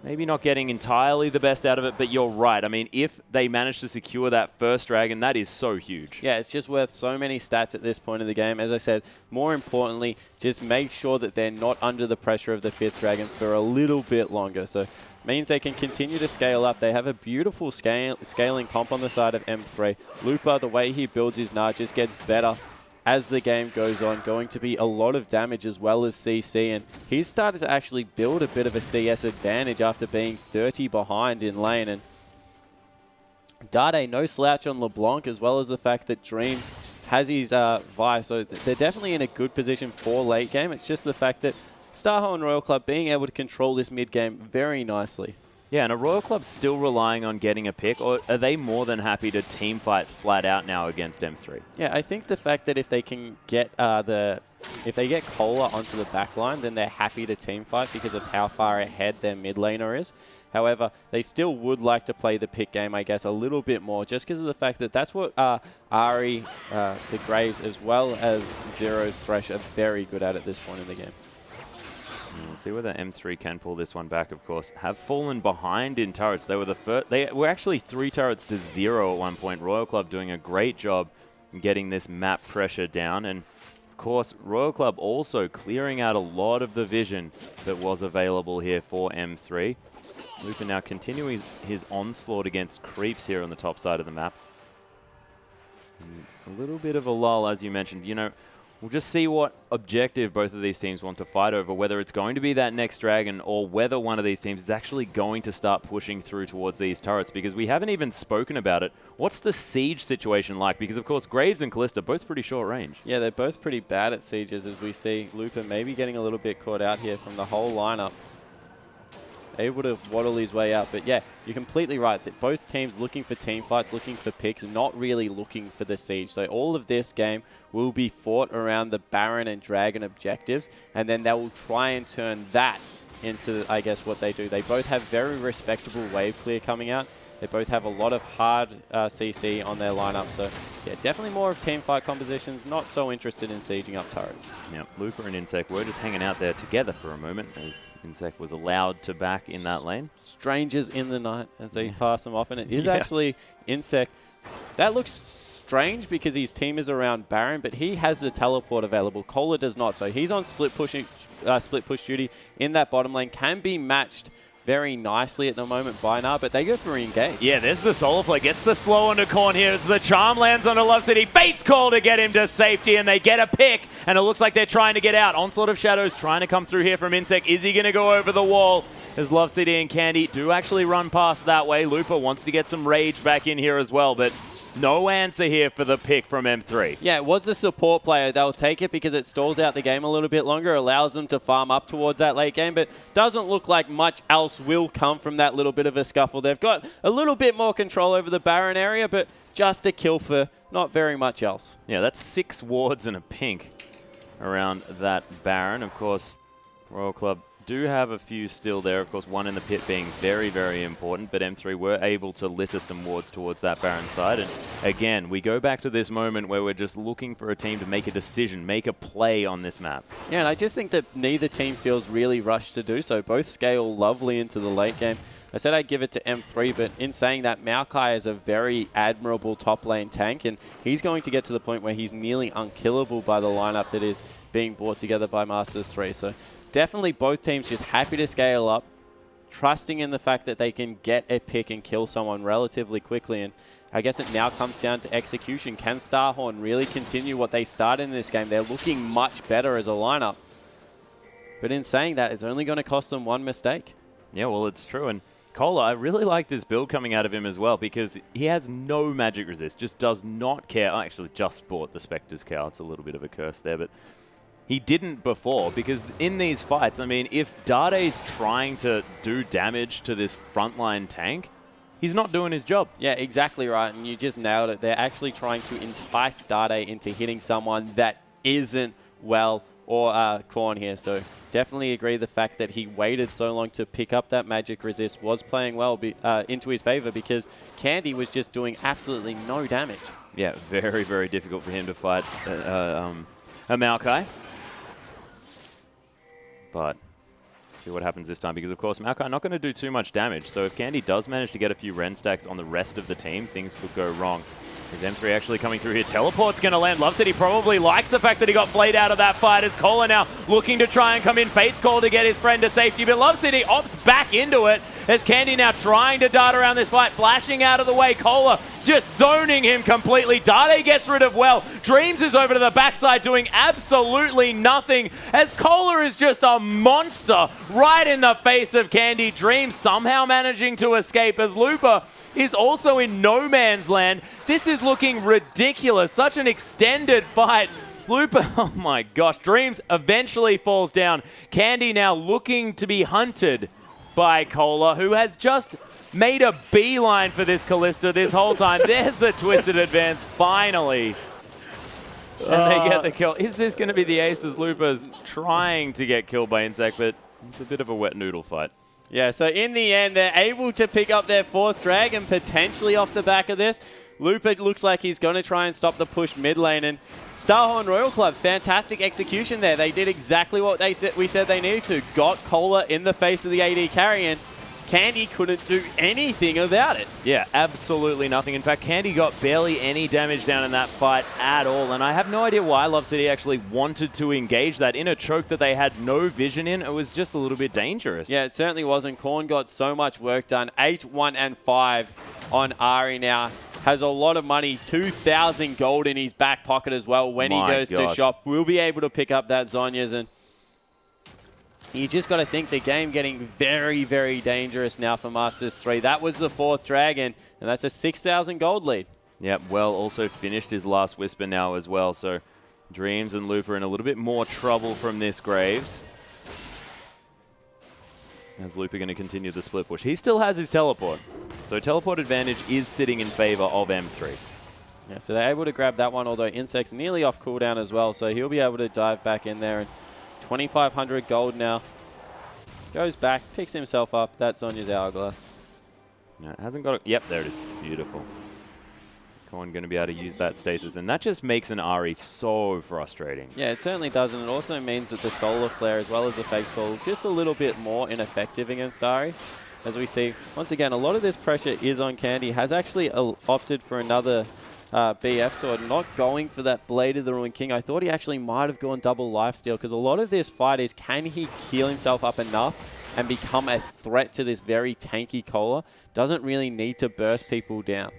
S2: maybe not getting entirely the best out of it, but you're right. I mean, if they manage to secure that first dragon, that is so huge.
S1: Yeah, it's just worth so many stats at this point of the game. As I said, more importantly, just make sure that they're not under the pressure of the 5th dragon for a little bit longer. So means they can continue to scale up. They have a beautiful scaling comp on the side of M3. Looper, the way he builds his Nard just gets better as the game goes on, going to be a lot of damage as well as CC, and he's started to actually build a bit of a CS advantage after being 30 behind in lane. And Dade, no slouch on LeBlanc, as well as the fact that Dreams has his Vi, so they're definitely in a good position for late game. It's just the fact that Starho and Royal Club being able to control this mid game very nicely.
S2: Yeah, and are Royal Club still relying on getting a pick, or are they more than happy to team fight flat out now against M3?
S1: Yeah, I think the fact that if they can get if they get Kohler onto the back line, then they're happy to team fight because of how far ahead their mid laner is. However, they still would like to play the pick game, I guess, a little bit more, just because of the fact that that's what Ari, the Graves, as well as Zero's Thresh are very good at this point in the game.
S2: We'll see whether M3 can pull this one back, of course. Have fallen behind in turrets. They were the first. They were actually 3 turrets to 0 at one point. Royal Club doing a great job in getting this map pressure down. And, of course, Royal Club also clearing out a lot of the vision that was available here for M3. Looper now continuing his onslaught against creeps here on the top side of the map. A little bit of a lull, as you mentioned. You know, we'll just see what objective both of these teams want to fight over, whether it's going to be that next dragon or whether one of these teams is actually going to start pushing through towards these turrets, because we haven't even spoken about it. What's the siege situation like? Because, of course, Graves and Callista both pretty short range. Yeah,
S1: they're both pretty bad at sieges, as we see Looper maybe getting a little bit caught out here from the whole lineup. Able to waddle his way out. But yeah, you're completely right that both teams looking for team fights, looking for picks, not really looking for the siege. So all of this game will be fought around the Baron and Dragon objectives, and then they will try and turn that into, I guess, what they do. They both have very respectable wave clear coming out. They both have a lot of hard CC on their lineup. So yeah, definitely more of team fight compositions, not so interested in sieging up turrets.
S2: Yeah, Looper and Insect were just hanging out there together for a moment as Insect was allowed to back in that lane.
S1: Strangers in the night as they pass them off, and it is actually Insect. That looks strange because his team is around Baron, but he has the teleport available. Kohler does not, so he's on split push duty in that bottom lane. Can be matched very nicely at the moment by Nard, but they go for re-engage.
S2: Yeah, there's the solo play. Gets the slow onto Korn here. It's the charm lands onto Love City. Fate's call to get him to safety, and they get a pick, and it looks like they're trying to get out. Onslaught of Shadows trying to come through here from Insect. Is he going to go over the wall? As Love City and Candy do actually run past that way. Looper wants to get some rage back in here as well, but no answer here for the pick from M3.
S1: Yeah, it was the support player. They'll take it because it stalls out the game a little bit longer, allows them to farm up towards that late game, but doesn't look like much else will come from that little bit of a scuffle. They've got a little bit more control over the Baron area, but just a kill for not very much else.
S2: Yeah, that's 6 wards and a pink around that Baron. Of course, Royal Club do have a few still there. Of course, one in the pit being very, very important, but M3 were able to litter some wards towards that Baron side. And again, we go back to this moment where we're just looking for a team to make a decision, make a play on this map.
S1: Yeah, and I just think that neither team feels really rushed to do so. Both scale lovely into the late game. I said I'd give it to M3, but in saying that, Maokai is a very admirable top lane tank, and he's going to get to the point where he's nearly unkillable by the lineup that is being brought together by Master3. So definitely both teams just happy to scale up, trusting in the fact that they can get a pick and kill someone relatively quickly. And I guess it now comes down to execution. Can Starhorn really continue what they started in this game? They're looking much better as a lineup. But in saying that, it's only going to cost them one mistake.
S2: Yeah, well, it's true. And Kohler, I really like this build coming out of him as well, because he has no magic resist, just does not care. I actually just bought the Spectre's Cow. It's a little bit of a curse there, but he didn't before, because in these fights, I mean, if Dade's trying to do damage to this frontline tank, he's not doing his job.
S1: Yeah, exactly right, and you just nailed it. They're actually trying to entice Dade into hitting someone that isn't well or Korn here. So definitely agree the fact that he waited so long to pick up that magic resist was playing well into his favor, because Candy was just doing absolutely no damage.
S2: Yeah, very, very difficult for him to fight a Maokai. But see what happens this time, because of course Maokai not going to do too much damage. So if Candy does manage to get a few Ren stacks on the rest of the team, things could go wrong. Is M3 actually coming through here? Teleport's going to land. Love City probably likes the fact that he got played out of that fight, as Cola now looking to try and come in. Fate's Call to get his friend to safety, but Love City opts back into it as Candy now trying to dart around this fight, flashing out of the way. Cola just zoning him completely. Dade gets rid of Well. Dreams is over to the backside doing absolutely nothing, as Cola is just a monster right in the face of Candy. Dreams somehow managing to escape, as Looper is also in no man's land. This is looking ridiculous. Such an extended fight. Looper, oh my gosh. Dreams eventually falls down. Candy now looking to be hunted by Cola, who has just made a beeline for this Kalista this whole time. There's the twisted advance, finally. And they get the kill. Is this going to be the ace, as Looper's trying to get killed by Insect, but it's a bit of a wet noodle fight.
S1: Yeah, so in the end, they're able to pick up their 4th dragon, potentially off the back of this. Looper looks like he's going to try and stop the push mid lane. And Starhorn Royal Club, fantastic execution there. They did exactly what we said they needed to. Got Cola in the face of the AD carry, and Candy couldn't do anything about it.
S2: Yeah, absolutely nothing. In fact, Candy got barely any damage down in that fight at all, and I have no idea why Love City actually wanted to engage that in a choke that they had no vision in. It was just a little bit dangerous.
S1: Yeah, it certainly wasn't. Korn got so much work done. 8, 1, and 5 on Ari now. Has a lot of money, 2,000 gold in his back pocket as well when he goes to shop. We'll be able to pick up that Zhonya's, and you just got to think the game getting very, very dangerous now for Master3. That was the 4th dragon, and that's a 6,000 gold lead.
S2: Yep, Well also finished his last Whisper now as well, so Dreams and Looper in a little bit more trouble from this Graves. As Looper going to continue the split push. He still has his teleport, so teleport advantage is sitting in favor of M3.
S1: Yeah, so they're able to grab that one, although Insect's nearly off cooldown as well, so he'll be able to dive back in there. And 2,500 gold now. Goes back, picks himself up. That's Zhonya's Hourglass.
S2: No, it hasn't got it. Yep, there it is. Beautiful. Korn going to be able to use that stasis, and that just makes an Ari so frustrating.
S1: Yeah, it certainly does, and it also means that the Solar Flare as well as the Fake Skull just a little bit more ineffective against Ari. As we see, once again, a lot of this pressure is on Candy. Has actually opted for another BF sword, not going for that Blade of the Ruined King. I thought he actually might have gone double lifesteal, because a lot of this fight is, can he heal himself up enough and become a threat to this very tanky Cola? Doesn't really need to burst people down.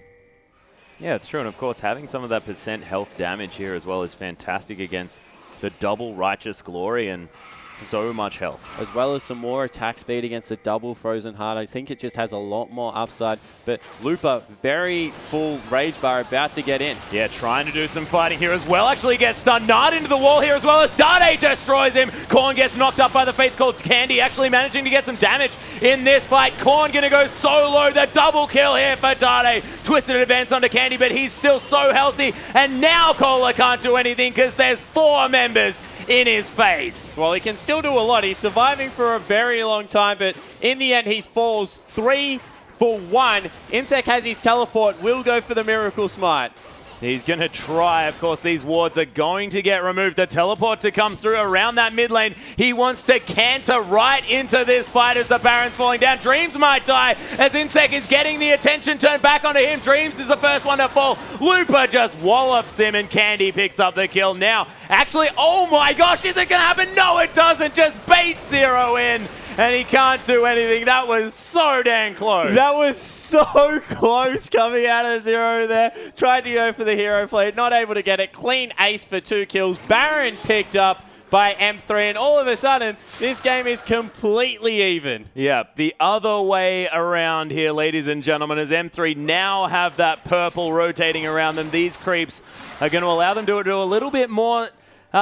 S2: Yeah, it's true, and of course having some of that % health damage here as well is fantastic against the double Righteous Glory and so much health.
S1: As well as some more attack speed against the double Frozen Heart. I think it just has a lot more upside. But Looper, very full Rage Bar, about to get in.
S2: Yeah, trying to do some fighting here as well. Actually gets stunned. Nard into the wall here as well as Dade destroys him. Korn gets knocked up by the Fates called Candy, actually managing to get some damage in this fight. Korn going to go solo. The double kill here for Dade. Twisted advance onto Candy, but he's still so healthy. And now Cola can't do anything because there's 4 members in his face.
S1: Well, he can still do a lot. He's surviving for a very long time, but in the end, he falls 3 for 1. Insect has his teleport, will go for the Miracle Smite.
S2: He's going to try. Of course, these wards are going to get removed. The teleport to come through around that mid lane. He wants to canter right into this fight as the Baron's falling down. Dreams might die as Insect is getting the attention turned back onto him. Dreams is the first one to fall. Looper just wallops him and Candy picks up the kill. Now, actually, oh my gosh, is it going to happen? No, it doesn't. Just bait Zero in. And he can't do anything. That was so damn close.
S1: That was so close coming out of Zero there. Tried to go for the hero play, not able to get it. Clean ace for 2 kills. Baron picked up by M3, and all of a sudden, this game is completely even.
S2: Yeah, the other way around here, ladies and gentlemen, as M3 now have that purple rotating around them. These creeps are going to allow them to do a little bit more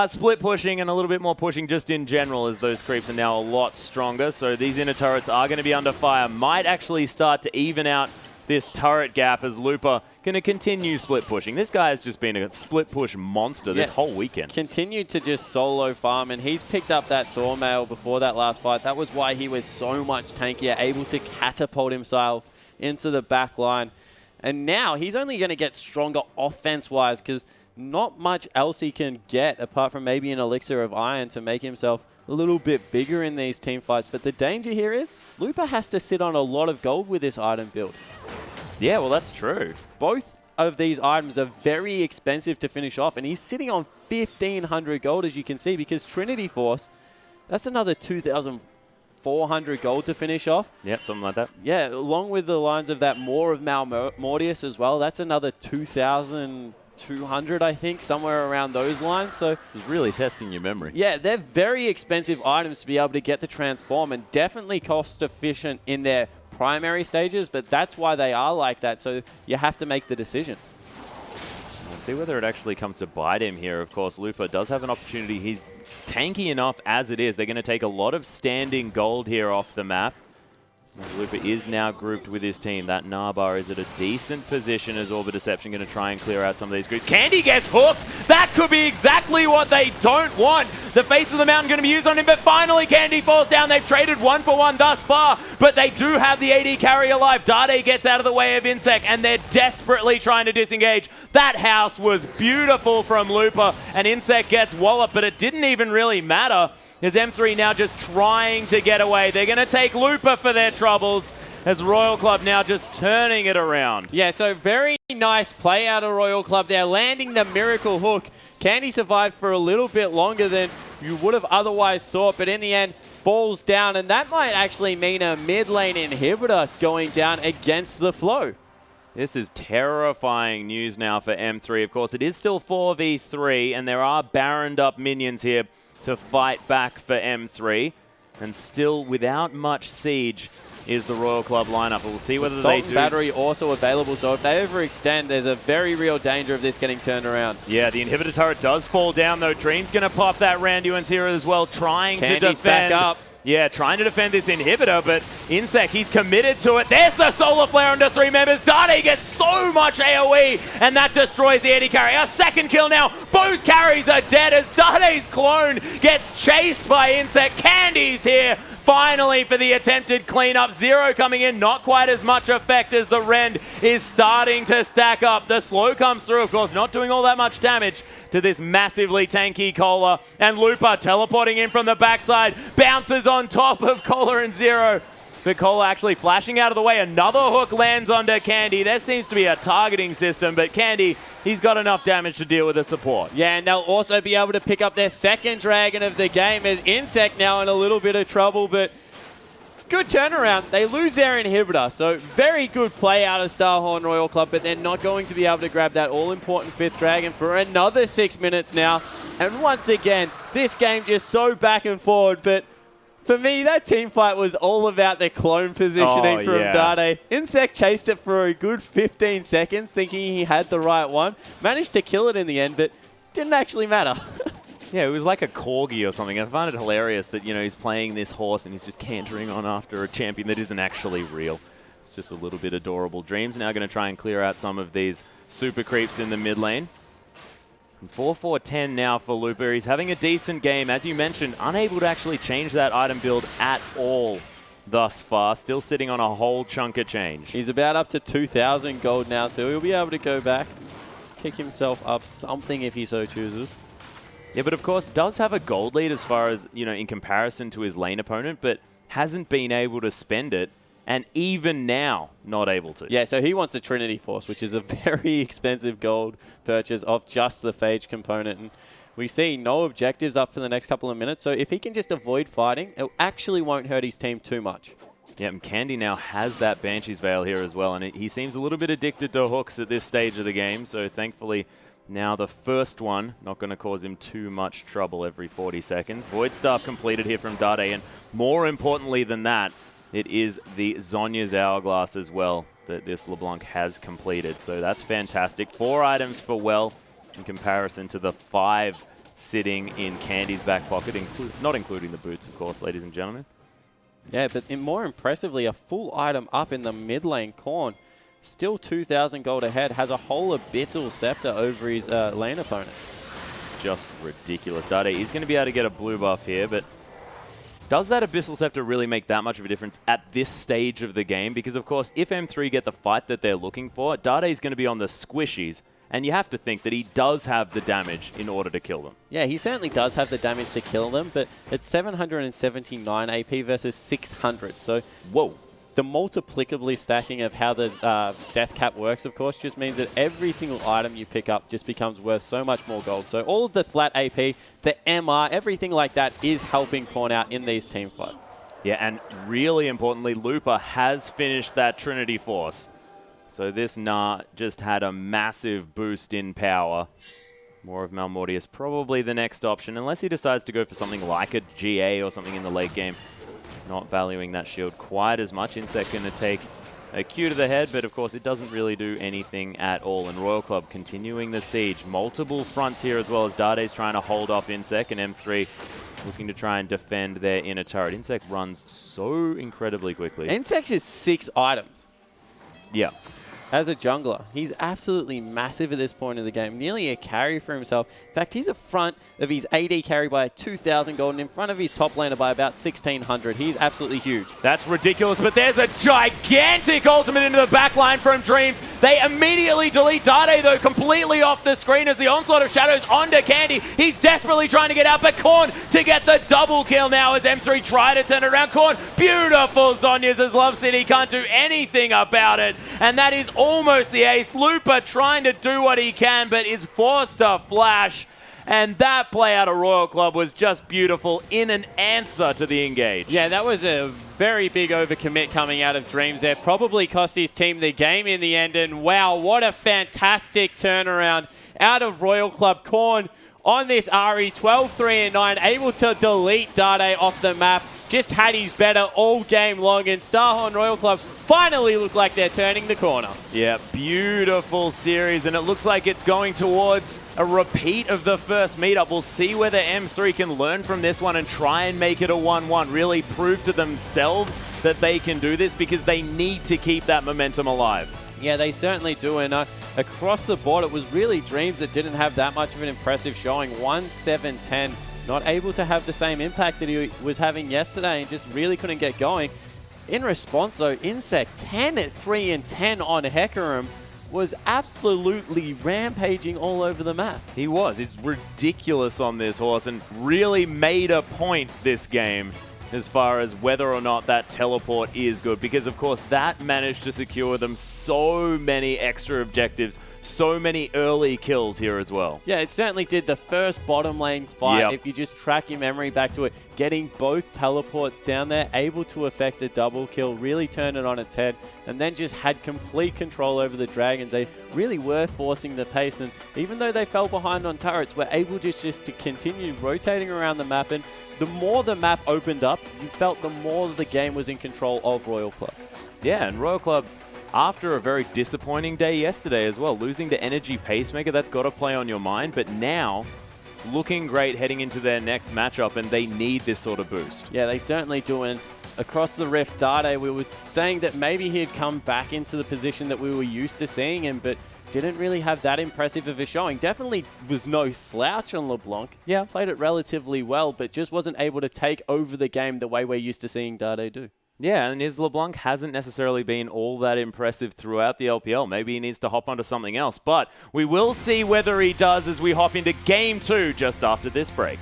S2: split pushing and a little bit more pushing just in general, as those creeps are now a lot stronger. So these inner turrets are going to be under fire. Might actually start to even out this turret gap as Looper going to continue split pushing. This guy has just been a split push monster this whole weekend.
S1: Continued to just solo farm, and he's picked up that Thormail before that last fight. That was why he was so much tankier, able to catapult himself into the back line. And now he's only going to get stronger offense-wise because not much else he can get apart from maybe an elixir of iron to make himself a little bit bigger in these team fights. But the danger here is Lupa has to sit on a lot of gold with this item build.
S2: Yeah, well, that's true.
S1: Both of these items are very expensive to finish off, and he's sitting on 1,500 gold, as you can see, because Trinity Force, that's another 2,400 gold to finish off.
S2: Yep, something like that.
S1: Yeah, along with the lines of that Maw of Mortius as well, that's another 2,200, I think, somewhere around those lines. So
S2: this is really testing your memory.
S1: Yeah, they're very expensive items to be able to get the transform, and definitely cost efficient in their primary stages, but that's why they are like that, so you have to make the decision.
S2: We'll see whether it actually comes to bite him here. Of course, Lupa does have an opportunity. He's tanky enough as it is. They're going to take a lot of standing gold here off the map. Lupa is now grouped with his team. That Narbar is at a decent position as Orbit Deception going to try and clear out some of these groups. Candy gets hooked! That could be exactly what they don't want. The face of the mountain going to be used on him, but finally Candy falls down. They've traded 1-for-1 thus far, but they do have the AD carry alive. Dade gets out of the way of Insec, and they're desperately trying to disengage. That house was beautiful from Lupa, and Insec gets walloped, but it didn't even really matter. Is M3 now just trying to get away. They're going to take Lupa for their troubles as Royal Club now just turning it around.
S1: Yeah, so very nice play out of Royal Club there, landing the miracle hook. Candy survived for a little bit longer than you would have otherwise thought, but in the end falls down, and that might actually mean a mid lane inhibitor going down against the flow.
S2: This is terrifying news now for M3. Of course, it is still 4v3, and there are Baroned up minions here to fight back for M3, and still without much siege is the Royal Club lineup. We'll see whether they do.
S1: Battery also available, so if they overextend, there's a very real danger of this getting turned around.
S2: Yeah, the inhibitor turret does fall down though. Dream's going to pop that Randuin's here as well, trying
S1: Candy's
S2: to defend.
S1: Back up.
S2: Yeah, trying to defend this inhibitor, but Insec, he's committed to it. There's the Solar Flare under 3 members. Dade gets so much AoE, and that destroys the AD carry. A second kill now. Both carries are dead as Dade's clone gets chased by Insec. Candy's here finally for the attempted cleanup. Zero coming in, not quite as much effect as the Rend is starting to stack up. The slow comes through, of course, not doing all that much damage to this massively tanky Cola. And Lupa teleporting in from the backside, bounces on top of Cola and Zero. But Cola actually flashing out of the way. Another hook lands onto Candy. There seems to be a targeting system, but Candy, he's got enough damage to deal with the support.
S1: Yeah, and they'll also be able to pick up their second dragon of the game as Insec now in a little bit of trouble, but good turnaround. They lose their inhibitor, so very good play out of Starhorn Royal Club, but they're not going to be able to grab that all-important 5th dragon for another 6 minutes now. And once again, this game just so back and forward, but for me, that team fight was all about the clone positioning from Dade. Insec chased it for a good 15 seconds, thinking he had the right one. Managed to kill it in the end, but didn't actually matter.
S2: Yeah, it was like a corgi or something. I find it hilarious that, you know, he's playing this horse and he's just cantering on after a champion that isn't actually real. It's just a little bit adorable. Dream's now going to try and clear out some of these super creeps in the mid lane. 4-4-10 now for Lupa. He's having a decent game. As you mentioned, unable to actually change that item build at all thus far. Still sitting on a whole chunk of change.
S1: He's about up to 2,000 gold now, so he'll be able to go back, kick himself up something if he so chooses.
S2: Yeah, but of course does have a gold lead as far as, you know, in comparison to his lane opponent, but hasn't been able to spend it. And even now, not able to.
S1: Yeah, so he wants the Trinity Force, which is a very expensive gold purchase of just the Phage component. And we see no objectives up for the next couple of minutes. So if he can just avoid fighting, it actually won't hurt his team too much.
S2: Yeah, and Candy now has that Banshee's Veil here as well. And he seems a little bit addicted to hooks at this stage of the game. So thankfully, now the first one, not going to cause him too much trouble every 40 seconds. Void Staff completed here from Dade. And more importantly than that, it is the Zhonya's Hourglass as well that this LeBlanc has completed. So that's fantastic. 4 items for Well in comparison to the 5 sitting in Candy's back pocket, not including the boots, of course, ladies and gentlemen.
S1: Yeah, but more impressively, a full item up in the mid lane corn. Still 2,000 gold ahead. Has a whole Abyssal Scepter over his lane opponent.
S2: It's just ridiculous. Dade is going to be able to get a blue buff here, but does that Abyssal Scepter really make that much of a difference at this stage of the game? Because, of course, if M3 get the fight that they're looking for, Dade is going to be on the squishies, and you have to think that he does have the damage in order to kill them.
S1: Yeah, he certainly does have the damage to kill them, but it's 779 AP versus 600. So,
S2: whoa.
S1: The multiplicably stacking of how the death cap works, of course, just means that every single item you pick up just becomes worth so much more gold. So all of the flat AP, the MR, everything like that is helping Korn out in these team fights.
S2: Yeah, and really importantly, Looper has finished that Trinity Force. So this Nah just had a massive boost in power. More of Malmortius probably the next option, unless he decides to go for something like a GA or something in the late game. Not valuing that shield quite as much. Insect going to take a Q to the head, but of course it doesn't really do anything at all. And Royal Club continuing the siege. Multiple fronts here as well as Dade's trying to hold off Insect, and M3 looking to try and defend their inner turret. Insect runs so incredibly quickly.
S1: Insect is 6 items.
S2: Yeah.
S1: As a jungler, he's absolutely massive at this point in the game. Nearly a carry for himself. In fact, he's in front of his AD carry by 2,000 gold and in front of his top laner by about 1,600. He's absolutely huge.
S2: That's ridiculous, but there's a gigantic ultimate into the backline from Dreams. They immediately delete Dade, though, completely off the screen as the onslaught of shadows onto Candy. He's desperately trying to get out, but Korn to get the double kill now as M3 try to turn it around. Korn, beautiful Zhonya's as Love City can't do anything about it, and that is almost the ace. Looper trying to do what he can, but is forced to flash. And that play out of Royal Club was just beautiful in an answer to the engage.
S1: Yeah, that was a very big overcommit coming out of Dreams there. Probably cost his team the game in the end. And wow, what a fantastic turnaround out of Royal Club. Korn on this RE 12-3-9, able to delete Dade off the map. Just had his better all game long, and Starhorn Royal Club finally look like they're turning the corner.
S2: Yeah, beautiful series, and it looks like it's going towards a repeat of the first meetup. We'll see whether M3 can learn from this one and try and make it a 1-1, really prove to themselves that they can do this, because they need to keep that momentum alive.
S1: Yeah, they certainly do, and across the board, it was really Dreams that didn't have that much of an impressive showing. 1-7-10. Not able to have the same impact that he was having yesterday and just really couldn't get going. In response, though, Insect 10-3-10 on Hecarim was absolutely rampaging all over the map.
S2: He was. It's ridiculous on this horse and really made a point this game as far as whether or not that teleport is good, because of course that managed to secure them so many extra objectives, so many early kills here as well.
S1: Yeah, it certainly did. The first bottom lane fight, if you just track your memory back to it, getting both teleports down there, able to effect a double kill, really turn it on its head, and then just had complete control over the dragons. They really were forcing the pace, and even though they fell behind on turrets, were able just to continue rotating around the map, and the more the map opened up, you felt the more the game was in control of Royal Club.
S2: Yeah, and Royal Club, after a very disappointing day yesterday as well, losing to Energy Pacemaker, that's got to play on your mind, but now looking great heading into their next matchup, and they need this sort of boost.
S1: Yeah, they certainly do, and across the rift, Dade, we were saying that maybe he'd come back into the position that we were used to seeing him, but didn't really have that impressive of a showing. Definitely was no slouch on LeBlanc. Yeah, played it relatively well, but just wasn't able to take over the game the way we're used to seeing Dade do.
S2: Yeah, and his LeBlanc hasn't necessarily been all that impressive throughout the LPL. Maybe he needs to hop onto something else, but we will see whether he does as we hop into Game 2 just after this break.